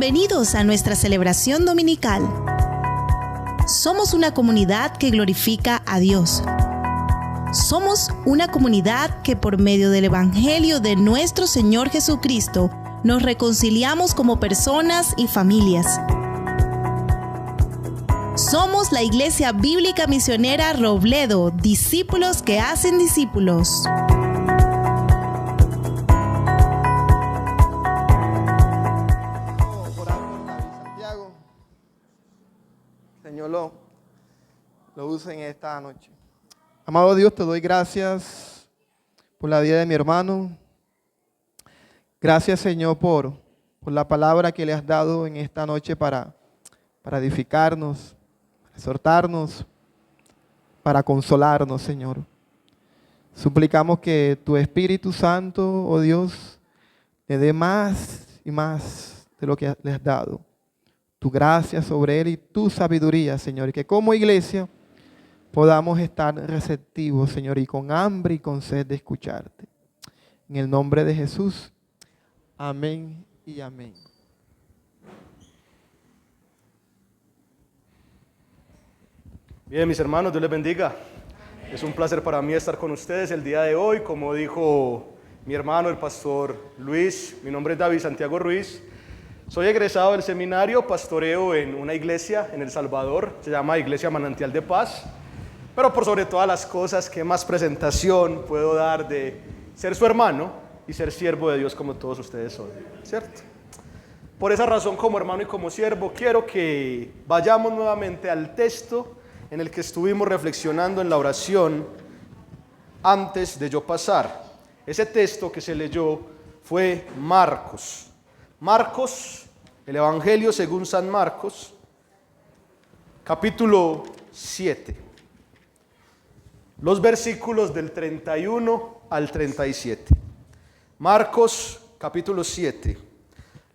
Bienvenidos a nuestra celebración dominical. Somos una comunidad que glorifica a Dios. Somos una comunidad que por medio del Evangelio de nuestro Señor Jesucristo nos reconciliamos como personas y familias. Somos la Iglesia Bíblica Misionera Robledo, discípulos que hacen discípulos. Señor lo use en esta noche. Amado Dios, te doy gracias por la vida de mi hermano. Gracias, Señor, por la palabra que le has dado en esta noche para edificarnos, para exhortarnos, para consolarnos, Señor. Suplicamos que tu Espíritu Santo, oh Dios, le dé más y más de lo que le has dado. Tu gracia sobre él y tu sabiduría, Señor, y que como iglesia podamos estar receptivos, Señor, y con hambre y con sed de escucharte. En el nombre de Jesús, amén y amén. Bien, mis hermanos, Dios les bendiga. Es un placer para mí estar con ustedes el día de hoy. Como dijo mi hermano, el pastor Luis, mi nombre es David Santiago Ruiz. Soy egresado del seminario, pastoreo en una iglesia en El Salvador, se llama Iglesia Manantial de Paz. Pero por sobre todas las cosas, ¿qué más presentación puedo dar de ser su hermano y ser siervo de Dios como todos ustedes son? ¿Cierto? Por esa razón, como hermano y como siervo, quiero que vayamos nuevamente al texto en el que estuvimos reflexionando en la oración antes de yo pasar. Ese texto que se leyó fue Marcos, el Evangelio según San Marcos, capítulo 7, los versículos del 31 al 37. Marcos, capítulo 7,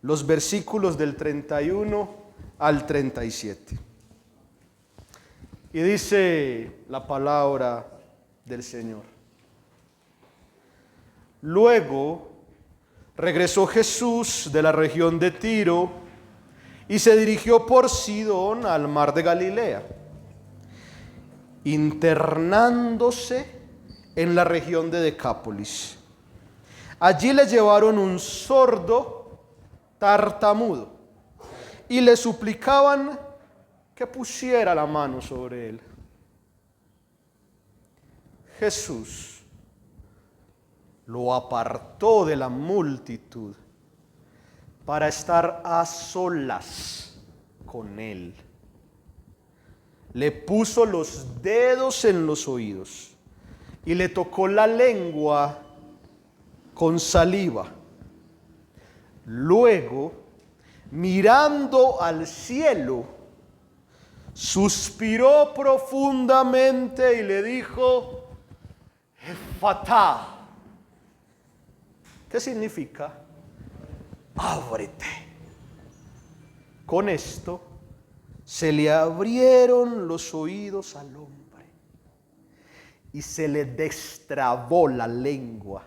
los versículos del 31 al 37. Y dice la palabra del Señor. Luego regresó Jesús de la región de Tiro y se dirigió por Sidón al mar de Galilea, internándose en la región de Decápolis. Allí le llevaron un sordo tartamudo y le suplicaban que pusiera la mano sobre él. Jesús lo apartó de la multitud para estar a solas con él. Le puso los dedos en los oídos y le tocó la lengua con saliva. Luego, mirando al cielo, suspiró profundamente y le dijo: Efatá. ¿Qué significa? Ábrete. Con esto se le abrieron los oídos al hombre y se le destrabó la lengua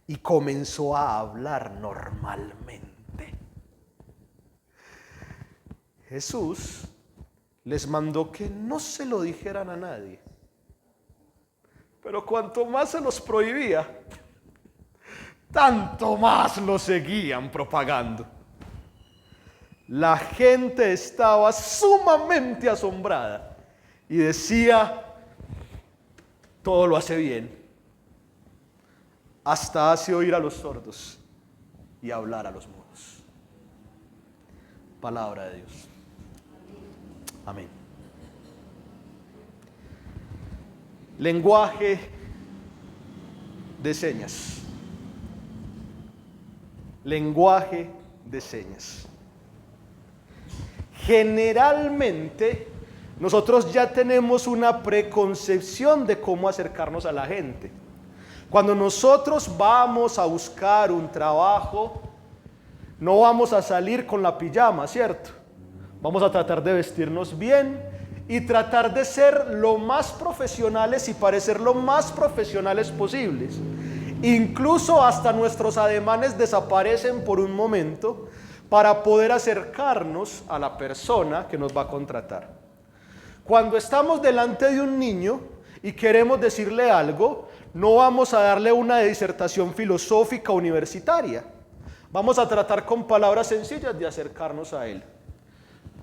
y comenzó a hablar normalmente. Jesús les mandó que no se lo dijeran a nadie, pero cuanto más se los prohibía, tanto más lo seguían propagando. La gente estaba sumamente asombrada y decía: todo lo hace bien, hasta hace oír a los sordos y hablar a los mudos. Palabra de Dios. Amén. Lenguaje de señas. Lenguaje de señas. Generalmente nosotros ya tenemos una preconcepción de cómo acercarnos a la gente. Cuando nosotros vamos a buscar un trabajo, no vamos a salir con la pijama, ¿cierto? Vamos a tratar de vestirnos bien y tratar de ser lo más profesionales y parecer lo más profesionales posibles. Incluso hasta nuestros ademanes desaparecen por un momento, para poder acercarnos a la persona que nos va a contratar. Cuando estamos delante de un niño y queremos decirle algo, no vamos a darle una disertación filosófica universitaria. Vamos a tratar con palabras sencillas de acercarnos a él.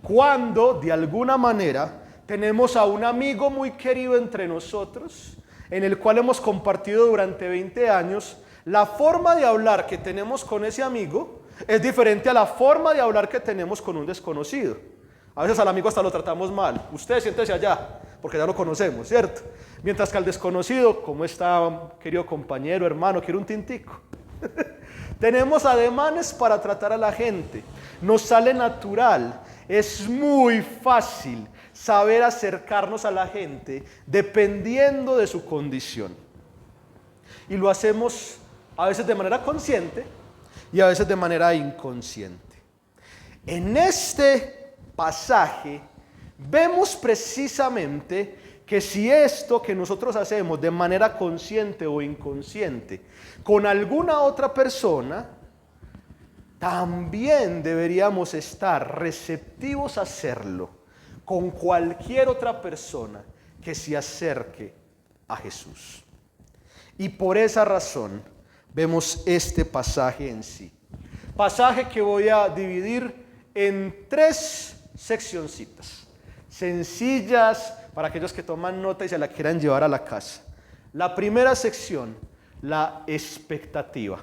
Cuando, de alguna manera, tenemos a un amigo muy querido entre nosotros, en el cual hemos compartido durante 20 años, la forma de hablar que tenemos con ese amigo es diferente a la forma de hablar que tenemos con un desconocido. A veces al amigo hasta lo tratamos mal. Usted siéntese allá, porque ya lo conocemos, ¿cierto? Mientras que al desconocido, ¿cómo está, querido compañero, hermano? ¿Quiere un tintico? Tenemos ademanes para tratar a la gente. Nos sale natural. Es muy fácil saber acercarnos a la gente dependiendo de su condición. Y lo hacemos a veces de manera consciente y a veces de manera inconsciente. En este pasaje vemos precisamente que si esto que nosotros hacemos de manera consciente o inconsciente con alguna otra persona, también deberíamos estar receptivos a hacerlo con cualquier otra persona que se acerque a Jesús. Y por esa razón vemos este pasaje en sí. Pasaje que voy a dividir en 3 seccioncitas, sencillas para aquellos que toman nota y se la quieran llevar a la casa. La primera sección, la expectativa.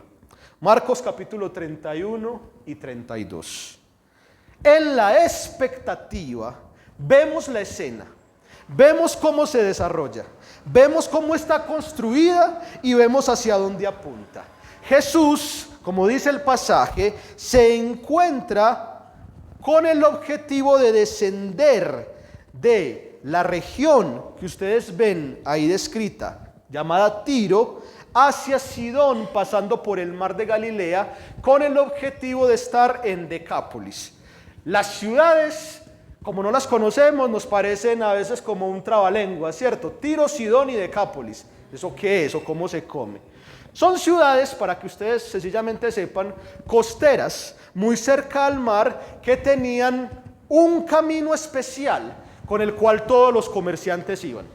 Marcos capítulo 31 y 32. En la expectativa vemos la escena, vemos cómo se desarrolla, vemos cómo está construida y vemos hacia dónde apunta. Jesús, como dice el pasaje, se encuentra con el objetivo de descender de la región que ustedes ven ahí descrita, llamada Tiro, hacia Sidón, pasando por el mar de Galilea, con el objetivo de estar en Decápolis. Las ciudades, como no las conocemos, nos parecen a veces como un trabalengua, ¿cierto? Tiro, Sidón y Decápolis. ¿Eso qué es o cómo se come? Son ciudades, para que ustedes sencillamente sepan, costeras, muy cerca al mar, que tenían un camino especial con el cual todos los comerciantes iban.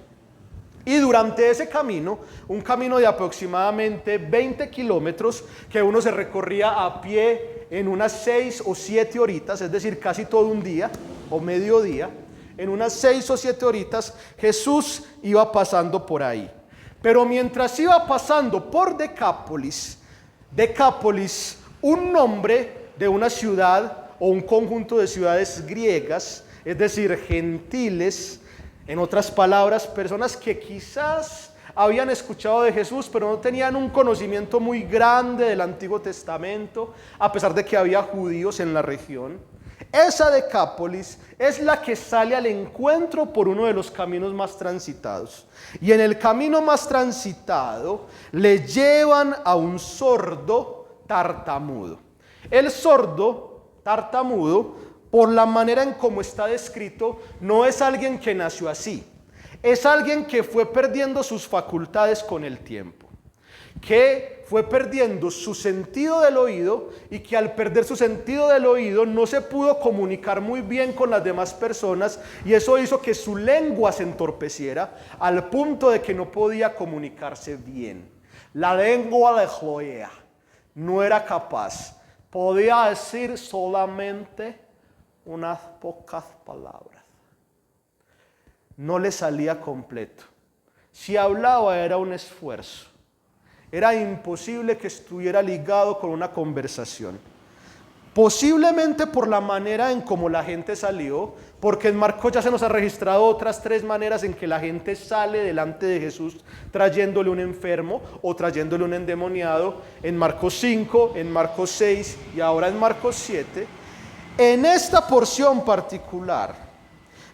Y durante ese camino, un camino de aproximadamente 20 kilómetros, que uno se recorría a pie en unas 6 o 7 horitas, es decir, casi todo un día o mediodía, en unas 6 o 7 horitas, Jesús iba pasando por ahí. Pero mientras iba pasando por Decápolis, un nombre de una ciudad o un conjunto de ciudades griegas, es decir, gentiles, en otras palabras, personas que quizás habían escuchado de Jesús, pero no tenían un conocimiento muy grande del Antiguo Testamento, a pesar de que había judíos en la región. Esa Decápolis es la que sale al encuentro por uno de los caminos más transitados. Y en el camino más transitado le llevan a un sordo tartamudo. El sordo tartamudo, por la manera en cómo está descrito, no es alguien que nació así. Es alguien que fue perdiendo sus facultades con el tiempo, que fue perdiendo su sentido del oído y que al perder su sentido del oído no se pudo comunicar muy bien con las demás personas, y eso hizo que su lengua se entorpeciera al punto de que no podía comunicarse bien. La lengua de Joea no era capaz, podía decir solamente unas pocas palabras. No le salía completo. Si hablaba era un esfuerzo. Era imposible que estuviera ligado con una conversación. Posiblemente por la manera en cómo la gente salió, porque en Marcos ya se nos ha registrado otras 3 maneras en que la gente sale delante de Jesús trayéndole un enfermo o trayéndole un endemoniado. En Marcos 5, en Marcos 6 y ahora en Marcos 7. En esta porción particular,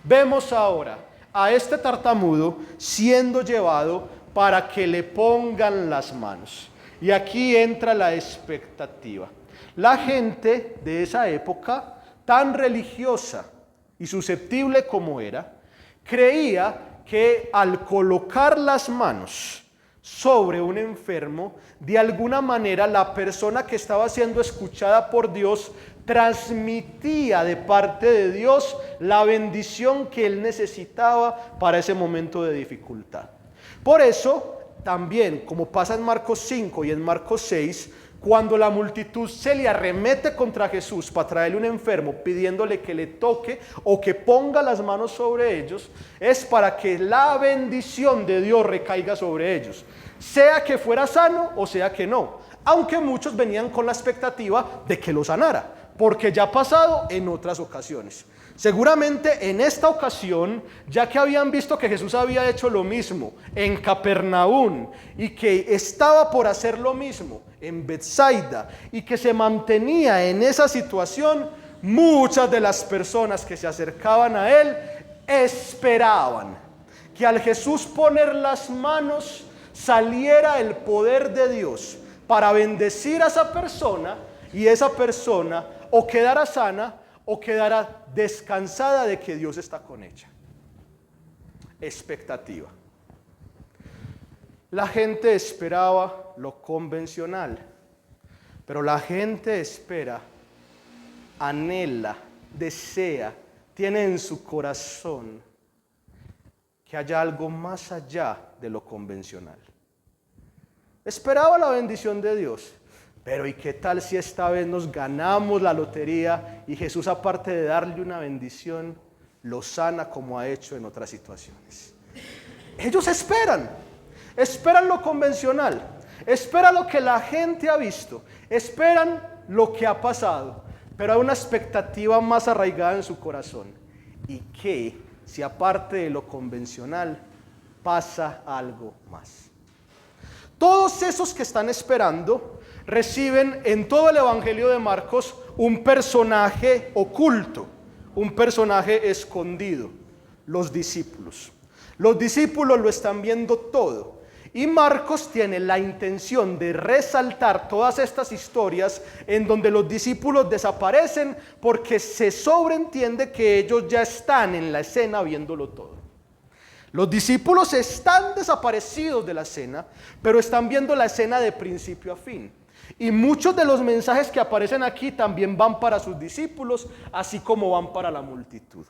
vemos ahora a este tartamudo siendo llevado para que le pongan las manos. Y aquí entra la expectativa. La gente de esa época, tan religiosa y susceptible como era, creía que al colocar las manos sobre un enfermo, de alguna manera la persona que estaba siendo escuchada por Dios transmitía de parte de Dios la bendición que él necesitaba para ese momento de dificultad. Por eso, también, como pasa en Marcos 5 y en Marcos 6, cuando la multitud se le arremete contra Jesús para traerle un enfermo, pidiéndole que le toque o que ponga las manos sobre ellos, es para que la bendición de Dios recaiga sobre ellos, sea que fuera sano o sea que no, aunque muchos venían con la expectativa de que lo sanara, porque ya ha pasado en otras ocasiones. Seguramente en esta ocasión, ya que habían visto que Jesús había hecho lo mismo en Capernaum y que estaba por hacer lo mismo en Betsaida y que se mantenía en esa situación, muchas de las personas que se acercaban a él esperaban que al Jesús poner las manos saliera el poder de Dios para bendecir a esa persona, y esa persona o quedara sana o quedará descansada de que Dios está con ella. Expectativa. La gente esperaba lo convencional, pero la gente espera, anhela, desea, tiene en su corazón que haya algo más allá de lo convencional. Esperaba la bendición de Dios. Pero ¿y qué tal si esta vez nos ganamos la lotería y Jesús, aparte de darle una bendición, lo sana como ha hecho en otras situaciones? Ellos esperan lo convencional, esperan lo que la gente ha visto, esperan lo que ha pasado, pero hay una expectativa más arraigada en su corazón. ¿Y qué si aparte de lo convencional pasa algo más? Todos esos que están esperando reciben en todo el Evangelio de Marcos un personaje oculto, un personaje escondido, los discípulos. Los discípulos lo están viendo todo, y Marcos tiene la intención de resaltar todas estas historias en donde los discípulos desaparecen porque se sobreentiende que ellos ya están en la escena viéndolo todo. Los discípulos están desaparecidos de la escena, pero están viendo la escena de principio a fin. Y muchos de los mensajes que aparecen aquí también van para sus discípulos, así como van para la multitud.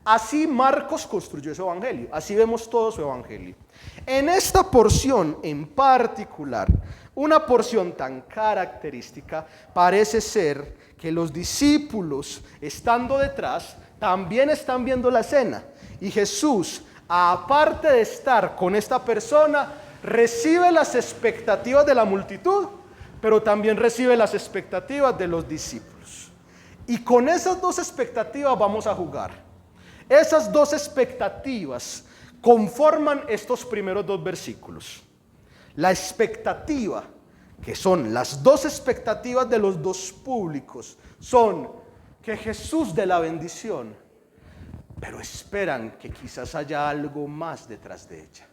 Así Marcos construyó su evangelio, así vemos todo su evangelio. En esta porción en particular, una porción tan característica, parece ser que los discípulos, estando detrás, también están viendo la escena. Y Jesús, aparte de estar con esta persona, recibe las expectativas de la multitud, pero también recibe las expectativas de los discípulos. Y con esas dos expectativas vamos a jugar. Esas dos expectativas conforman estos primeros dos versículos. La expectativa, que son las dos expectativas de los dos públicos, son que Jesús dé la bendición, pero esperan que quizás haya algo más detrás de ella.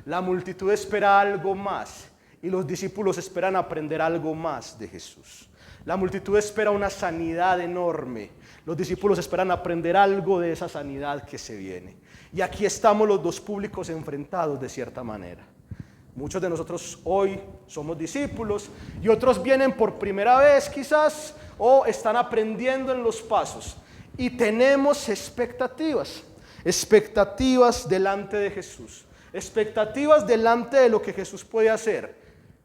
La multitud espera algo más y los discípulos esperan aprender algo más de Jesús. La multitud espera una sanidad enorme. Los discípulos esperan aprender algo de esa sanidad que se viene. Y aquí estamos los dos públicos enfrentados de cierta manera. Muchos de nosotros hoy somos discípulos y otros vienen por primera vez quizás o están aprendiendo en los pasos. Y tenemos expectativas delante de Jesús, expectativas delante de lo que Jesús puede hacer,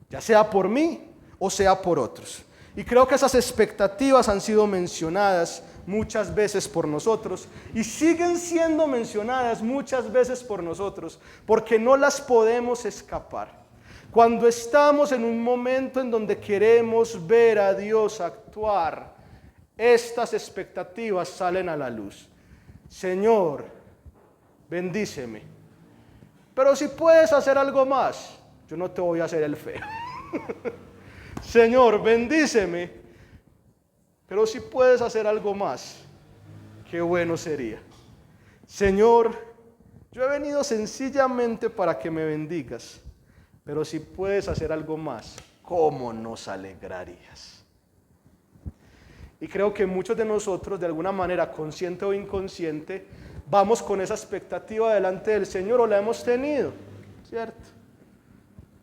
ya sea por mí o sea por otros. Y creo que esas expectativas han sido mencionadas muchas veces por nosotros y siguen siendo mencionadas muchas veces por nosotros porque no las podemos escapar. Cuando estamos en un momento en donde queremos ver a Dios actuar, estas expectativas salen a la luz. Señor, bendíceme, pero si puedes hacer algo más, yo no te voy a hacer el feo. Señor, bendíceme, pero si puedes hacer algo más, qué bueno sería. Señor, yo he venido sencillamente para que me bendigas, pero si puedes hacer algo más, ¿cómo nos alegrarías? Y creo que muchos de nosotros, de alguna manera, consciente o inconsciente, vamos con esa expectativa delante del Señor o la hemos tenido, ¿cierto?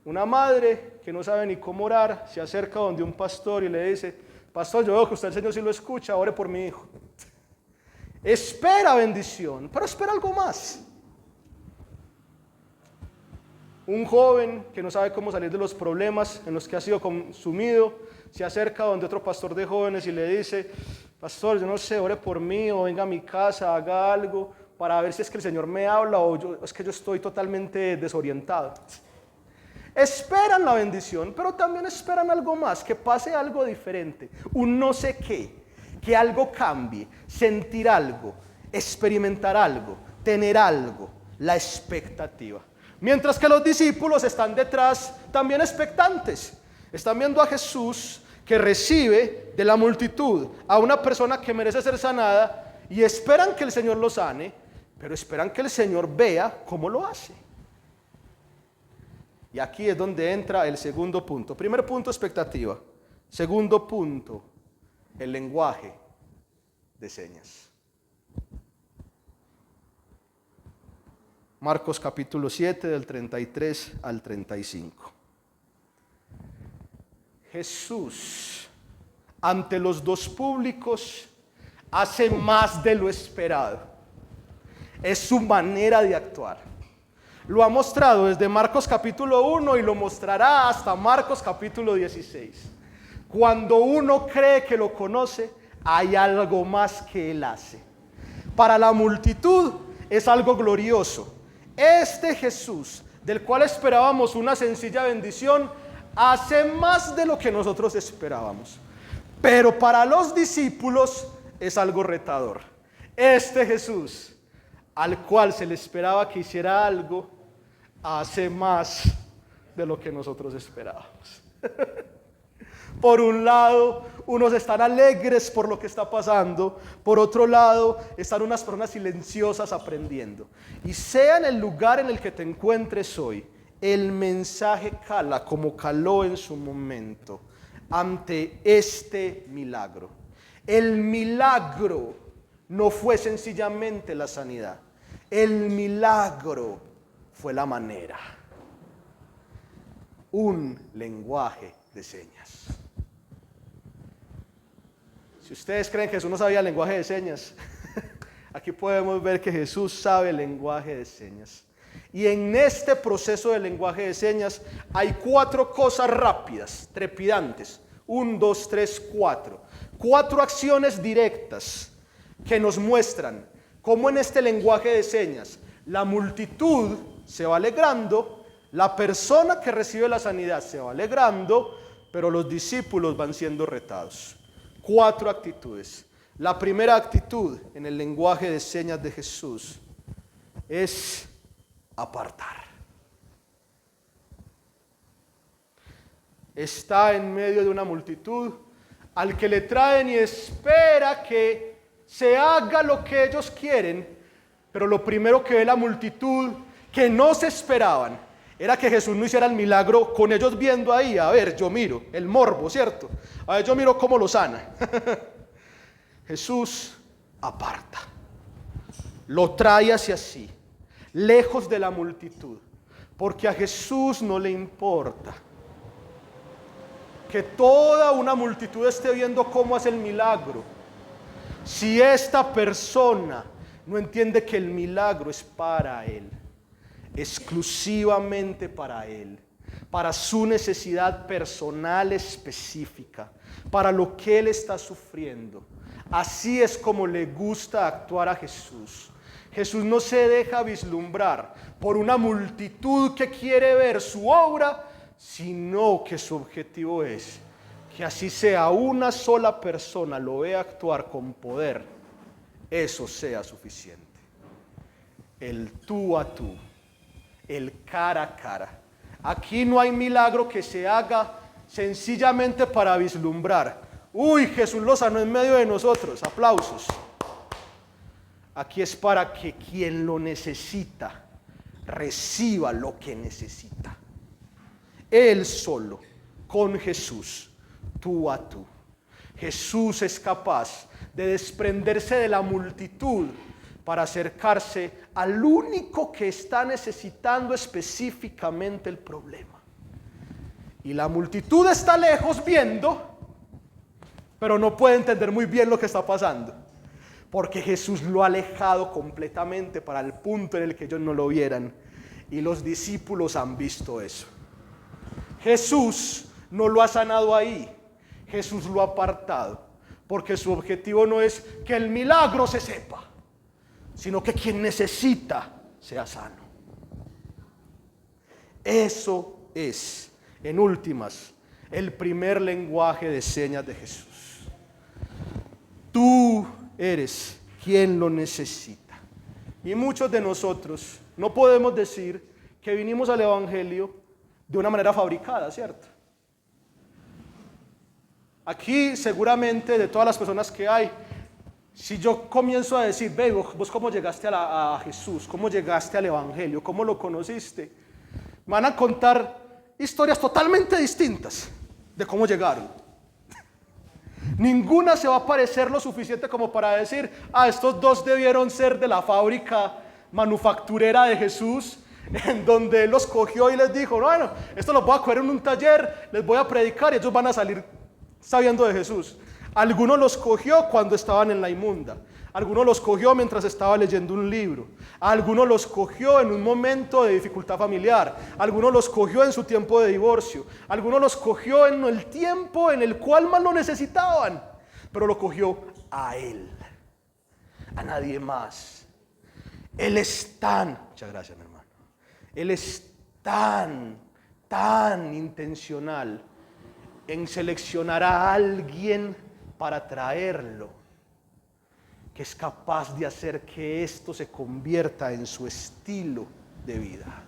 Una madre que no sabe ni cómo orar se acerca donde un pastor y le dice: Pastor, yo veo que usted el Señor sí lo escucha, ore por mi hijo. Espera bendición, pero espera algo más. Un joven que no sabe cómo salir de los problemas en los que ha sido consumido, se acerca donde otro pastor de jóvenes y le dice: pastor, yo no sé, ore por mí, o venga a mi casa, haga algo para ver si es que el Señor me habla, o es que yo estoy totalmente desorientado. Esperan la bendición, pero también esperan algo más, que pase algo diferente, un no sé qué, que algo cambie, sentir algo, experimentar algo, tener algo, la expectativa. Mientras que los discípulos están detrás también expectantes, están viendo a Jesús que recibe de la multitud a una persona que merece ser sanada y esperan que el Señor lo sane, pero esperan que el Señor vea cómo lo hace. Y aquí es donde entra el segundo punto. Primer punto, expectativa. Segundo punto, el lenguaje de señas. Marcos capítulo 7 del 33 al 35. Jesús, ante los dos públicos, hace más de lo esperado. Es su manera de actuar. Lo ha mostrado desde Marcos capítulo 1 y lo mostrará hasta Marcos capítulo 16. Cuando uno cree que lo conoce, hay algo más que él hace. Para la multitud es algo glorioso. Este Jesús, del cual esperábamos una sencilla bendición, hace más de lo que nosotros esperábamos. Pero para los discípulos es algo retador. Este Jesús, al cual se le esperaba que hiciera algo, hace más de lo que nosotros esperábamos. Por un lado, unos están alegres por lo que está pasando. Por otro lado, están unas personas silenciosas aprendiendo. Y sea en el lugar en el que te encuentres hoy, el mensaje cala como caló en su momento ante este milagro. El milagro no fue sencillamente la sanidad. El milagro fue la manera. Un lenguaje de señas. Si ustedes creen que Jesús no sabía el lenguaje de señas, aquí podemos ver que Jesús sabe el lenguaje de señas. Y en este proceso del lenguaje de señas hay 4 cosas rápidas, trepidantes. 1, 2, 3, 4. 4 acciones directas que nos muestran cómo en este lenguaje de señas la multitud se va alegrando, la persona que recibe la sanidad se va alegrando, pero los discípulos van siendo retados. 4 actitudes. La primera actitud en el lenguaje de señas de Jesús es apartar. Está en medio de una multitud al que le traen y espera que se haga lo que ellos quieren, pero lo primero que ve la multitud, que no se esperaban, era que Jesús no hiciera el milagro con ellos viendo ahí. A ver, yo miro, el morbo, ¿cierto? A ver, yo miro cómo lo sana. Jesús aparta, lo trae hacia sí, lejos de la multitud, porque a Jesús no le importa que toda una multitud esté viendo cómo hace el milagro. Si esta persona no entiende que el milagro es para él, exclusivamente para él, para su necesidad personal específica, para lo que él está sufriendo, así es como le gusta actuar a Jesús. Jesús no se deja vislumbrar por una multitud que quiere ver su obra, sino que su objetivo es que así sea una sola persona lo vea actuar con poder, eso sea suficiente. El tú a tú, el cara a cara. Aquí no hay milagro que se haga sencillamente para vislumbrar. Uy, Jesús lo sanó en medio de nosotros, aplausos. Aquí es para que quien lo necesita reciba lo que necesita. Él solo, con Jesús, tú a tú. Jesús es capaz de desprenderse de la multitud para acercarse al único que está necesitando específicamente el problema. Y la multitud está lejos viendo, pero no puede entender muy bien lo que está pasando, porque Jesús lo ha alejado completamente para el punto en el que ellos no lo vieran, y los discípulos han visto eso. Jesús no lo ha sanado ahí, Jesús lo ha apartado, porque su objetivo no es que el milagro se sepa, sino que quien necesita sea sano. Eso es, en últimas, el primer lenguaje de señas de Jesús. Tú eres quien lo necesita. Y muchos de nosotros no podemos decir que vinimos al Evangelio de una manera fabricada, ¿cierto? Aquí seguramente de todas las personas que hay, si yo comienzo a decir, ve, vos cómo llegaste a Jesús, cómo llegaste al Evangelio, cómo lo conociste, me van a contar historias totalmente distintas de cómo llegaron. Ninguna se va a parecer lo suficiente como para decir, estos dos debieron ser de la fábrica manufacturera de Jesús, en donde él los cogió y les dijo, bueno, esto lo voy a coger en un taller, les voy a predicar y ellos van a salir sabiendo de Jesús. Algunos los cogió cuando estaban en la inmunda, algunos los cogió mientras estaba leyendo un libro, algunos los cogió en un momento de dificultad familiar, algunos los cogió en su tiempo de divorcio, algunos los cogió en el tiempo en el cual más lo necesitaban, pero lo cogió a él, a nadie más. Él es muchas gracias mi hermano, él es tan intencional en seleccionar a alguien para traerlo, que es capaz de hacer que esto se convierta en su estilo de vida.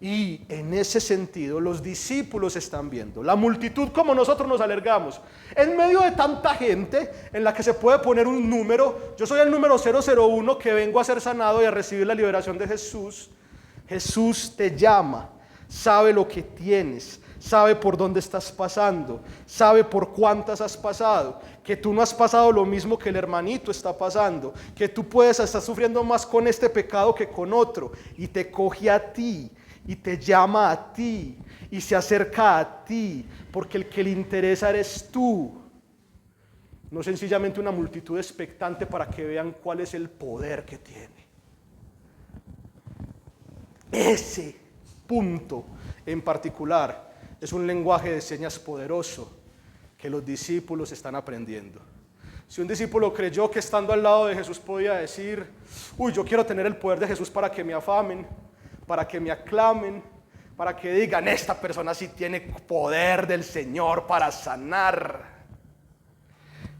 Y en ese sentido los discípulos están viendo la multitud como nosotros nos alergamos. En medio de tanta gente en la que se puede poner un número, yo soy el número 001 que vengo a ser sanado y a recibir la liberación de Jesús. Jesús te llama, sabe lo que tienes, sabe por dónde estás pasando, sabe por cuántas has pasado, que tú no has pasado lo mismo que el hermanito está pasando, que tú puedes estar sufriendo más con este pecado que con otro, y te coge a ti, y te llama a ti, y se acerca a ti, porque el que le interesa eres tú. No sencillamente una multitud expectante para que vean cuál es el poder que tiene. Ese punto en particular es un lenguaje de señas poderoso que los discípulos están aprendiendo. Si un discípulo creyó que estando al lado de Jesús podía decir, yo quiero tener el poder de Jesús para que me afamen, para que me aclamen, para que digan, esta persona sí tiene poder del Señor para sanar.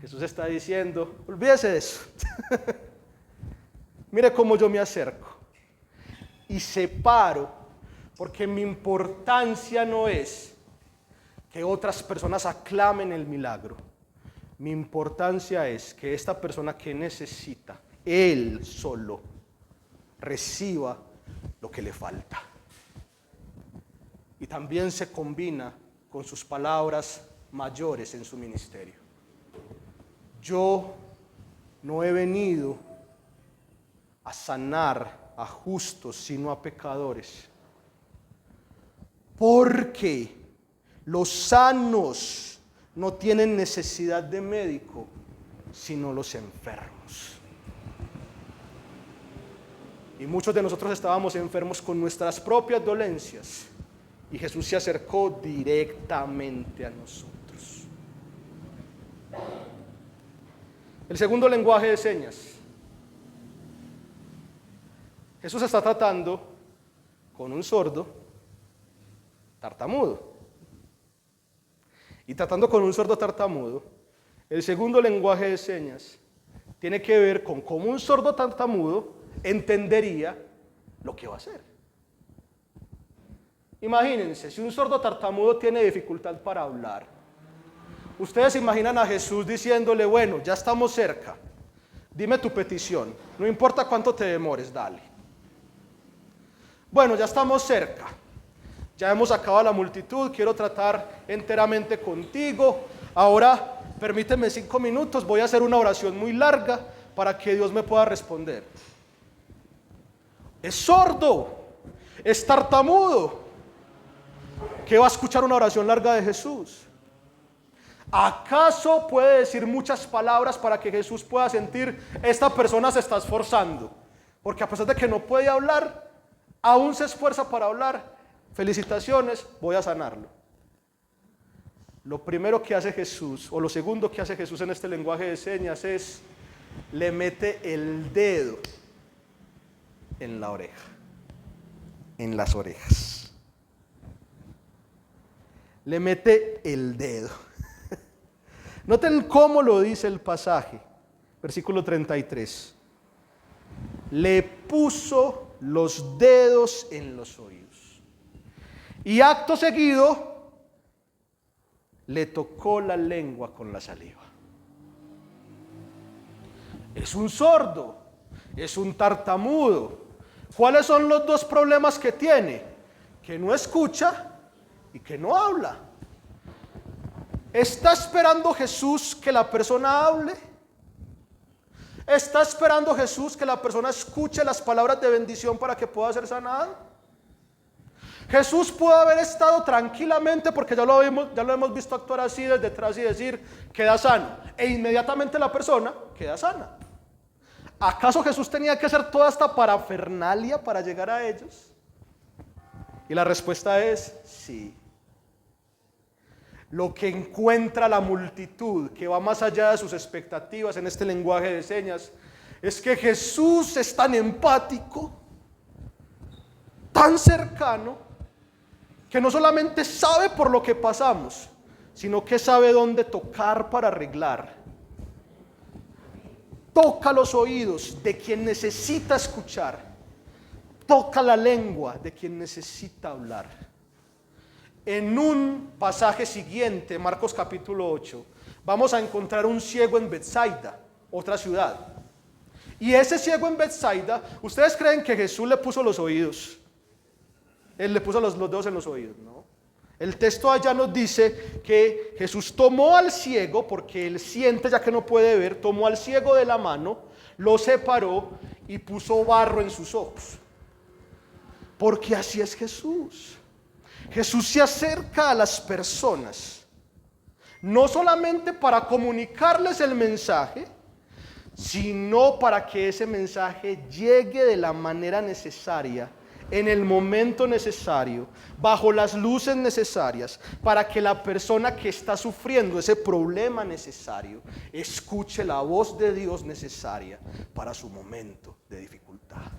Jesús está diciendo, olvídese de eso. Mire cómo yo me acerco y separo, porque mi importancia no es que otras personas aclamen el milagro. Mi importancia es que esta persona que necesita, él solo, reciba lo que le falta. Y también se combina con sus palabras mayores en su ministerio. Yo no he venido a sanar a justos, sino a pecadores. Porque los sanos no tienen necesidad de médico, sino los enfermos. Y muchos de nosotros estábamos enfermos con nuestras propias dolencias, y Jesús se acercó directamente a nosotros. El segundo lenguaje de señas. Jesús está tratando con un sordo tartamudo. Y tratando con un sordo tartamudo, el segundo lenguaje de señas tiene que ver con cómo un sordo tartamudo entendería lo que va a hacer. Imagínense, si un sordo tartamudo tiene dificultad para hablar, ustedes imaginan a Jesús diciéndole, bueno, ya estamos cerca, dime tu petición, no importa cuánto te demores, dale. Bueno, ya estamos cerca, ya hemos acabado la multitud, quiero tratar enteramente contigo, ahora permíteme 5 minutos, voy a hacer una oración muy larga para que Dios me pueda responder. Es sordo, es tartamudo, ¿qué va a escuchar una oración larga de Jesús? ¿Acaso puede decir muchas palabras para que Jesús pueda sentir, esta persona se está esforzando? Porque a pesar de que no puede hablar, aún se esfuerza para hablar. Felicitaciones, voy a sanarlo. Lo primero que hace Jesús, o lo segundo que hace Jesús en este lenguaje de señas es, le mete el dedo en la oreja, en las orejas. Le mete el dedo. Noten cómo lo dice el pasaje, versículo 33. Le puso los dedos en los oídos. Y acto seguido, le tocó la lengua con la saliva. Es un sordo, es un tartamudo. ¿Cuáles son los dos problemas que tiene? Que no escucha y que no habla. ¿Está esperando Jesús que la persona hable? ¿Está esperando Jesús que la persona escuche las palabras de bendición para que pueda ser sanado? Jesús pudo haber estado tranquilamente, porque ya lo hemos visto actuar así desde atrás y decir, queda sano, e inmediatamente la persona queda sana. ¿Acaso Jesús tenía que hacer toda esta parafernalia para llegar a ellos? Y la respuesta es sí. Lo que encuentra la multitud, que va más allá de sus expectativas en este lenguaje de señas, es que Jesús es tan empático, tan cercano, que no solamente sabe por lo que pasamos, sino que sabe dónde tocar para arreglar. Toca los oídos de quien necesita escuchar, toca la lengua de quien necesita hablar. En un pasaje siguiente, Marcos capítulo 8, vamos a encontrar un ciego en Betsaida, otra ciudad. Y ese ciego en Betsaida, ¿ustedes creen que Jesús le puso los oídos? Él le puso los dedos en los oídos, ¿no? El texto allá nos dice que Jesús tomó al ciego, porque él siente ya que no puede ver, tomó al ciego de la mano, lo separó y puso barro en sus ojos. Porque así es Jesús. Jesús se acerca a las personas, no solamente para comunicarles el mensaje, sino para que ese mensaje llegue de la manera necesaria, en el momento necesario, bajo las luces necesarias, para que la persona que está sufriendo ese problema necesario escuche la voz de Dios necesaria para su momento de dificultad.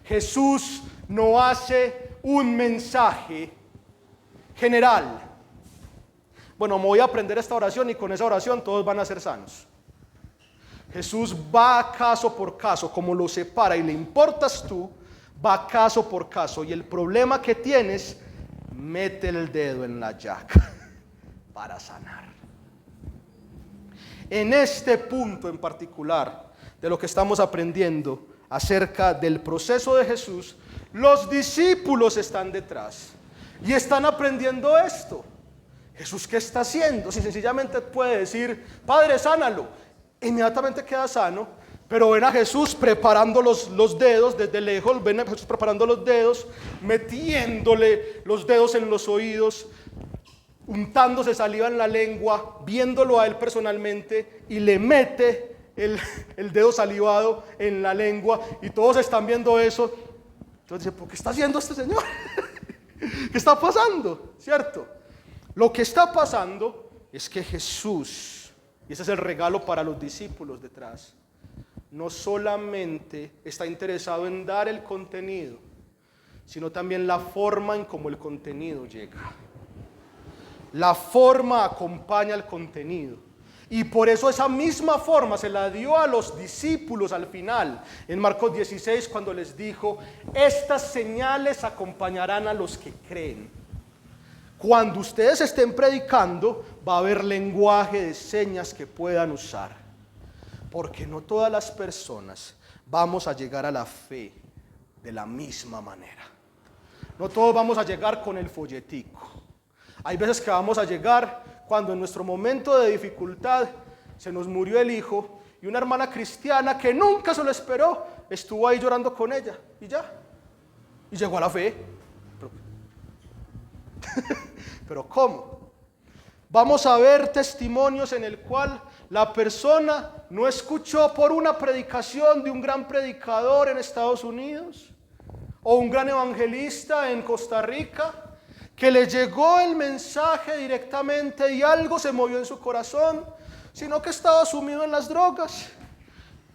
Jesús no hace un mensaje general. Bueno, me voy a aprender esta oración y con esa oración todos van a ser sanos. Jesús va caso por caso, como lo separa y le importas tú, va caso por caso. Y el problema que tienes, mete el dedo en la llaga para sanar. En este punto en particular de lo que estamos aprendiendo acerca del proceso de Jesús, los discípulos están detrás y están aprendiendo esto. Jesús, ¿qué está haciendo? Si sencillamente puede decir, Padre, sánalo, inmediatamente queda sano, pero ven a Jesús preparando los dedos desde lejos, ven a Jesús preparando los dedos, metiéndole los dedos en los oídos, untándose saliva en la lengua, viéndolo a él personalmente, y le mete el dedo salivado en la lengua, y todos están viendo eso. Entonces dice, ¿por qué está haciendo este señor? ¿Qué está pasando? ¿Cierto? Lo que está pasando es que Jesús, y ese es el regalo para los discípulos detrás, no solamente está interesado en dar el contenido, sino también la forma en cómo el contenido llega. La forma acompaña al contenido. Y por eso esa misma forma se la dio a los discípulos al final, en Marcos 16, cuando les dijo, estas señales acompañarán a los que creen. Cuando ustedes estén predicando, va a haber lenguaje de señas que puedan usar. Porque no todas las personas vamos a llegar a la fe de la misma manera. No todos vamos a llegar con el folletico. Hay veces que vamos a llegar cuando en nuestro momento de dificultad se nos murió el hijo y una hermana cristiana que nunca se lo esperó estuvo ahí llorando con ella y ya. Y llegó a la fe. Pero ¿cómo? Vamos a ver testimonios en el cual la persona no escuchó por una predicación de un gran predicador en Estados Unidos o un gran evangelista en Costa Rica, que le llegó el mensaje directamente y algo se movió en su corazón, sino que estaba sumido en las drogas.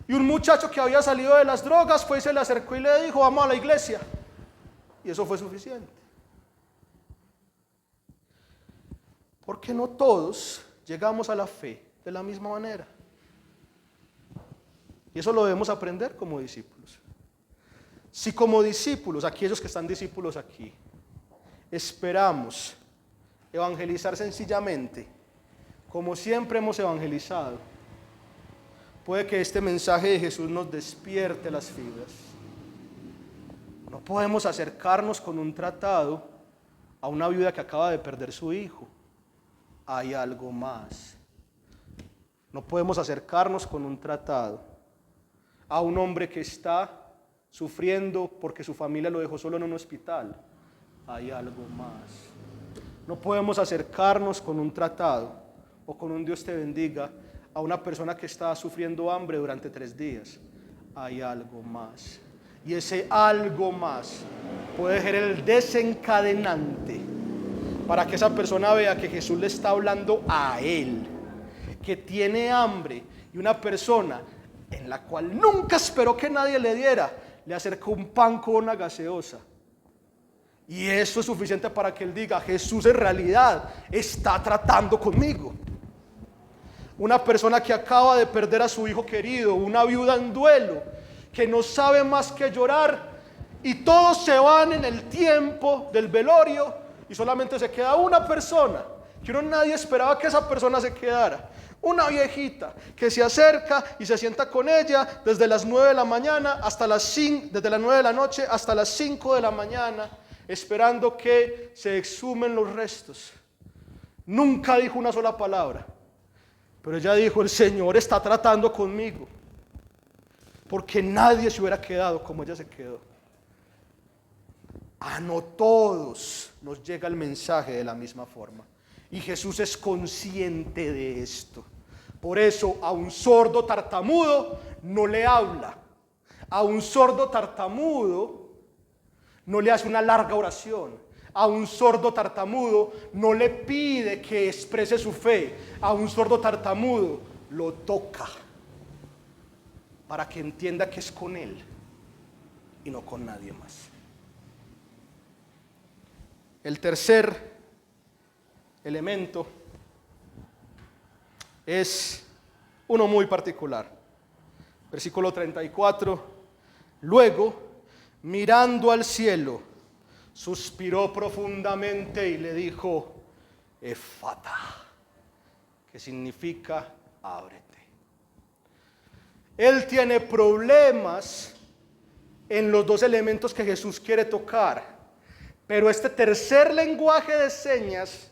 Y un muchacho que había salido de las drogas fue y se le acercó y le dijo: vamos a la iglesia. Y eso fue suficiente. Porque no todos llegamos a la fe de la misma manera. Y eso lo debemos aprender como discípulos. Si como discípulos, aquellos que están discípulos aquí, esperamos evangelizar sencillamente, como siempre hemos evangelizado, puede que este mensaje de Jesús nos despierte las fibras. No podemos acercarnos con un tratado a una viuda que acaba de perder su hijo. Hay algo más. No podemos acercarnos con un tratado a un hombre que está sufriendo porque su familia lo dejó solo en un hospital. Hay algo más. No podemos acercarnos con un tratado o con un Dios te bendiga a una persona que está sufriendo hambre durante 3 días. Hay algo más. Y ese algo más puede ser el desencadenante para que esa persona vea que Jesús le está hablando a él, que tiene hambre, y una persona en la cual nunca esperó que nadie le diera, le acercó un pan con una gaseosa. Y eso es suficiente para que él diga: Jesús en realidad está tratando conmigo. Una persona que acaba de perder a su hijo querido, una viuda en duelo, que no sabe más que llorar, y todos se van en el tiempo del velorio y solamente se queda una persona, que nadie esperaba que esa persona se quedara. Una viejita que se acerca y se sienta con ella desde las 9 de la mañana hasta las 5, desde las 9 de la noche hasta las 5 de la mañana, esperando que se exhumen los restos. Nunca dijo una sola palabra, pero ella dijo: el Señor está tratando conmigo, porque nadie se hubiera quedado como ella se quedó. A no todos nos llega el mensaje de la misma forma, y Jesús es consciente de esto. Por eso a un sordo tartamudo no le habla, a un sordo tartamudo no le hace una larga oración, a un sordo tartamudo no le pide que exprese su fe, a un sordo tartamudo lo toca para que entienda que es con él y no con nadie más. El tercer elemento es uno muy particular. Versículo 34. Luego, mirando al cielo, suspiró profundamente y le dijo: Efata, que significa ábrete. Él tiene problemas en los 2 elementos que Jesús quiere tocar, pero este tercer lenguaje de señas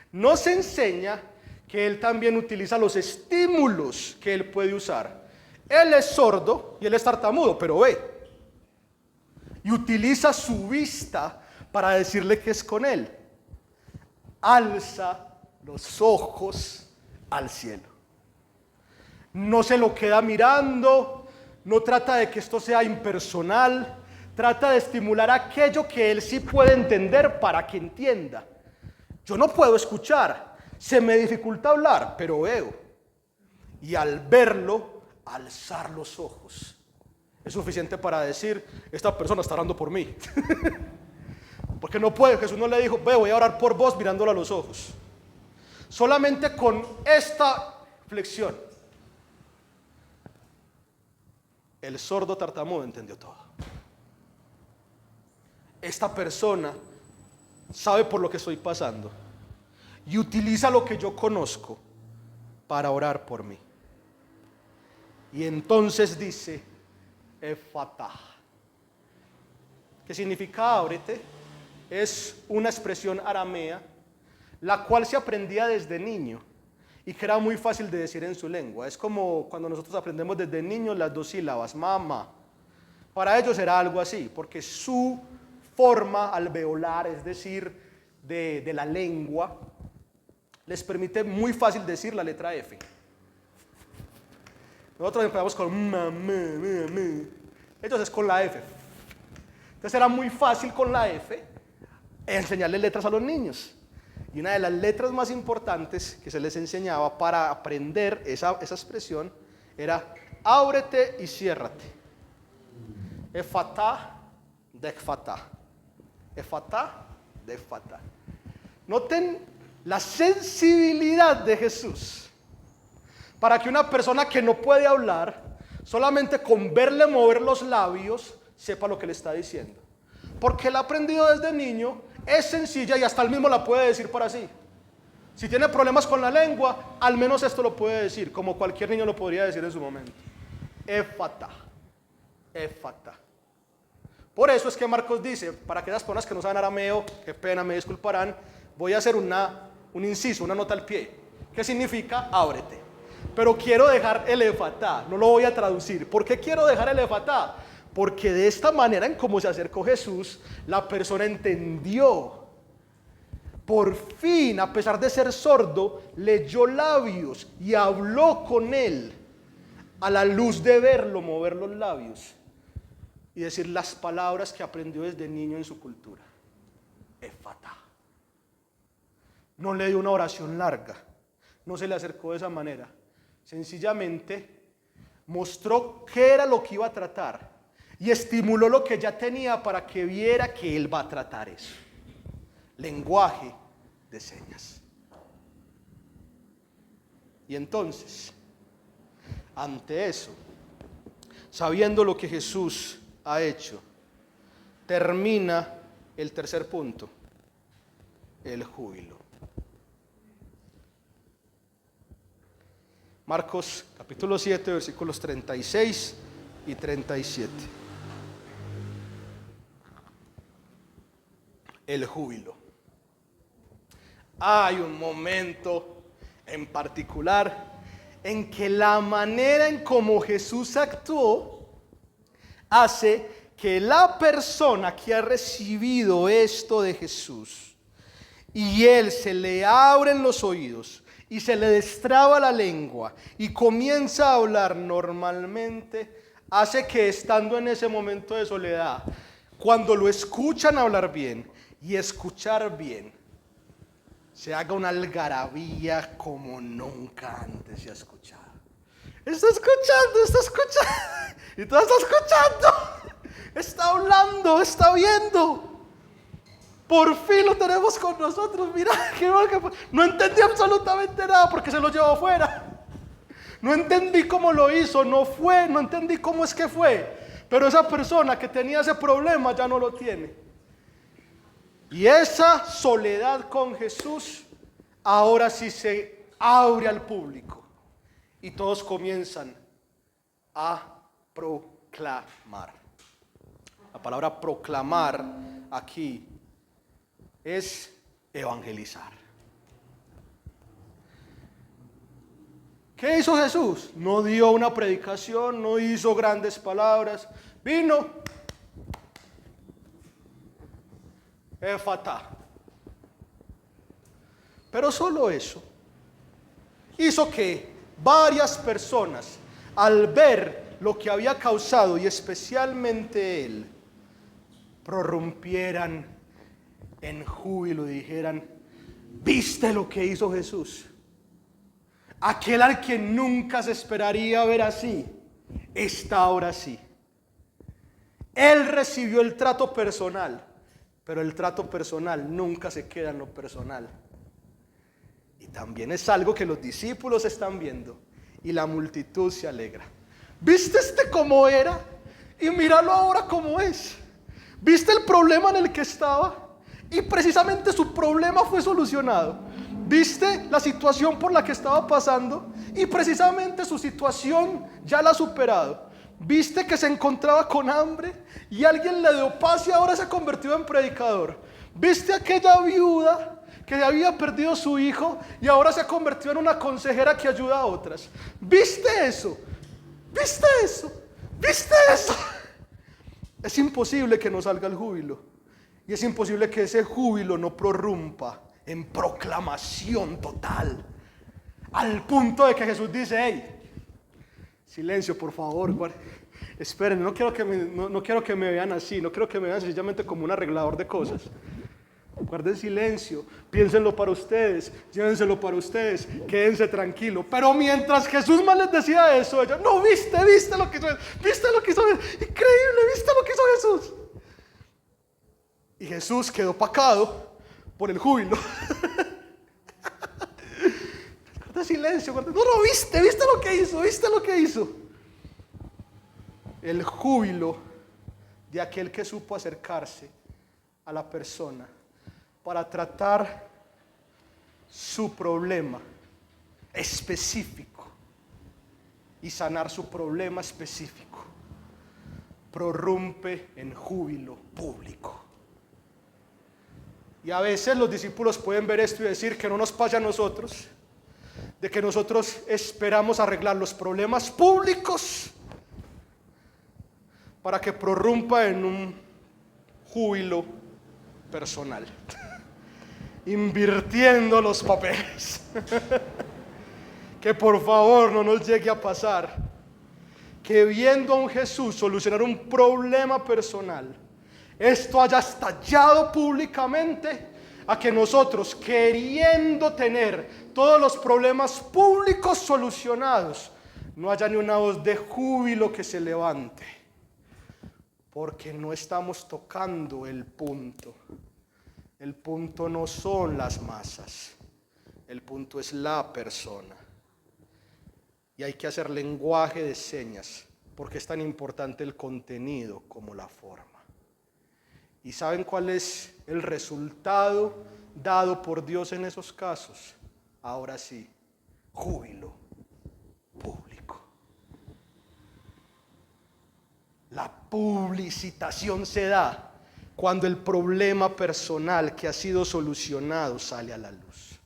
nos enseña que él también utiliza los estímulos que él puede usar. Él es sordo y él es tartamudo, pero ve, y utiliza su vista para decirle que es con él. Alza los ojos al cielo. No se lo queda mirando, no trata de que esto sea impersonal, trata de estimular aquello que él sí puede entender para que entienda. Yo no puedo escuchar, se me dificulta hablar, pero veo. Y al verlo, alzar los ojos es suficiente para decir: esta persona está orando por mí. Porque no puede, Jesús no le dijo: ve, voy a orar por vos mirándolo a los ojos. Solamente con esta flexión, el sordo tartamudo entendió todo. Esta persona sabe por lo que estoy pasando y utiliza lo que yo conozco para orar por mí. Y entonces dice: Efata, que significa ábrete. Es una expresión aramea, la cual se aprendía desde niño y que era muy fácil de decir en su lengua. Es como cuando nosotros aprendemos desde niños las 2 sílabas, mamá. Para ellos era algo así, porque su forma alveolar, es decir, de la lengua, les permite muy fácil decir la letra F. Nosotros empezamos con ellos es con la F. Entonces era muy fácil con la F enseñarle letras a los niños. Y una de las letras más importantes que se les enseñaba para aprender esa expresión era ábrete y ciérrate. Efatá, dekfatá. Efatá, dekfatá. Noten la sensibilidad de Jesús para que una persona que no puede hablar, solamente con verle mover los labios, sepa lo que le está diciendo. Porque él ha aprendido desde niño, es sencilla y hasta él mismo la puede decir para sí. Si tiene problemas con la lengua, al menos esto lo puede decir, como cualquier niño lo podría decir en su momento. Efatá, efatá. Por eso es que Marcos dice, para aquellas personas que no saben arameo, qué pena, me disculparán, voy a hacer un inciso, una nota al pie. ¿Qué significa? Ábrete. Pero quiero dejar el efatá, no lo voy a traducir. ¿Por qué quiero dejar el efatá? Porque de esta manera en cómo se acercó Jesús, la persona entendió. Por fin, a pesar de ser sordo, leyó labios y habló con él a la luz de verlo mover los labios y decir las palabras que aprendió desde niño en su cultura. Efatá. No le dio una oración larga, no se le acercó de esa manera. Sencillamente mostró qué era lo que iba a tratar y estimuló lo que ya tenía para que viera que él va a tratar eso. Lenguaje de señas. Y entonces, ante eso, sabiendo lo que Jesús ha hecho, termina el tercer punto, el júbilo. Marcos capítulo 7, versículos 36 y 37. El júbilo. Hay un momento en particular en que la manera en cómo Jesús actuó hace que la persona que ha recibido esto de Jesús y él se le abren los oídos y se le destraba la lengua y comienza a hablar normalmente, hace que estando en ese momento de soledad, cuando lo escuchan hablar bien y escuchar bien, se haga una algarabía como nunca antes se ha escuchado. Está escuchando, y todo está escuchando, está hablando, está viendo. Por fin lo tenemos con nosotros. Mira, no entendí absolutamente nada porque se lo llevó afuera. No entendí cómo lo hizo, no entendí cómo es que fue. Pero esa persona que tenía ese problema ya no lo tiene. Y esa soledad con Jesús ahora sí se abre al público. Y todos comienzan a proclamar. La palabra proclamar aquí es evangelizar. ¿Qué hizo Jesús? No dio una predicación, no hizo grandes palabras. Vino, efatá. Pero solo eso hizo que varias personas, al ver lo que había causado, y especialmente él, prorrumpieran en júbilo y dijeran: ¿viste lo que hizo Jesús? Aquel al que nunca se esperaría ver así, está ahora sí. Él recibió el trato personal, pero el trato personal nunca se queda en lo personal. Y también es algo que los discípulos están viendo y la multitud se alegra. ¿Viste cómo era? Y míralo ahora cómo es. ¿Viste el problema en el que estaba? Y precisamente su problema fue solucionado. ¿Viste la situación por la que estaba pasando? Y precisamente su situación ya la ha superado. ¿Viste que se encontraba con hambre? Y alguien le dio paz y ahora se ha convertido en predicador. ¿Viste aquella viuda que había perdido a su hijo y ahora se ha convertido en una consejera que ayuda a otras? ¿Viste eso? ¿Viste eso? ¿Viste eso? Es imposible que no salga el júbilo. Y es imposible que ese júbilo no prorrumpa en proclamación total, al punto de que Jesús dice: hey, silencio, por favor, esperen, no quiero que me vean así, no quiero que me vean sencillamente como un arreglador de cosas. Guarden silencio, piénsenlo para ustedes, llévenselo para ustedes, quédense tranquilos. Pero mientras Jesús más les decía eso, ellos: no, viste lo que hizo, increíble, viste lo que hizo Jesús. Y Jesús quedó opacado por el júbilo. Guarda silencio, no, viste lo que hizo. El júbilo de aquel que supo acercarse a la persona para tratar su problema específico y sanar su problema específico, prorrumpe en júbilo público. Y a veces los discípulos pueden ver esto y decir que no nos pasa a nosotros, de que nosotros esperamos arreglar los problemas públicos para que prorrumpa en un júbilo personal, invirtiendo los papeles. Que por favor no nos llegue a pasar que viendo a un Jesús solucionar un problema personal, esto haya estallado públicamente, a que nosotros, queriendo tener todos los problemas públicos solucionados, no haya ni una voz de júbilo que se levante, porque no estamos tocando el punto. El punto no son las masas, el punto es la persona. Y hay que hacer lenguaje de señas, porque es tan importante el contenido como la forma. ¿Y saben cuál es el resultado dado por Dios en esos casos? Ahora sí, júbilo público. La publicitación se da cuando el problema personal que ha sido solucionado sale a la luz,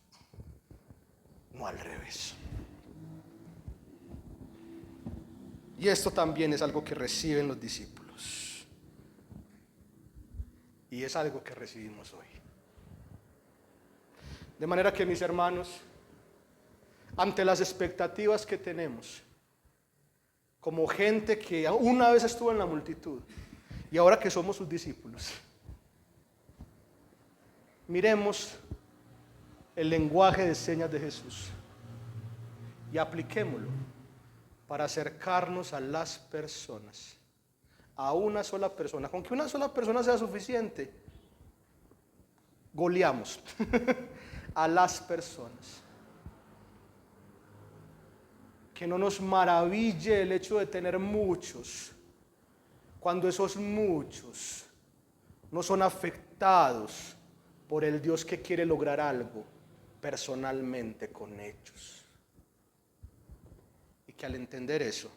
no al revés. Y esto también es algo que reciben los discípulos. Y es algo que recibimos hoy. De manera que, mis hermanos, ante las expectativas que tenemos, como gente que una vez estuvo en la multitud y ahora que somos sus discípulos, miremos el lenguaje de señas de Jesús y apliquémoslo para acercarnos a las personas, a una sola persona. Con que una sola persona sea suficiente, goleamos a las personas. Que no nos maraville el hecho de tener muchos, cuando esos muchos no son afectados por el Dios que quiere lograr algo personalmente con ellos. Y que al entender eso,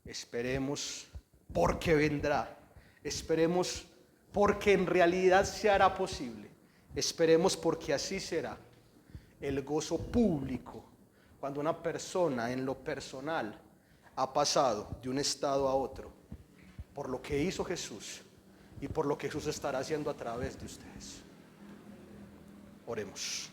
esperemos porque vendrá, esperemos porque en realidad se hará posible, esperemos porque así será el gozo público cuando una persona en lo personal ha pasado de un estado a otro por lo que hizo Jesús y por lo que Jesús estará haciendo a través de ustedes. Oremos.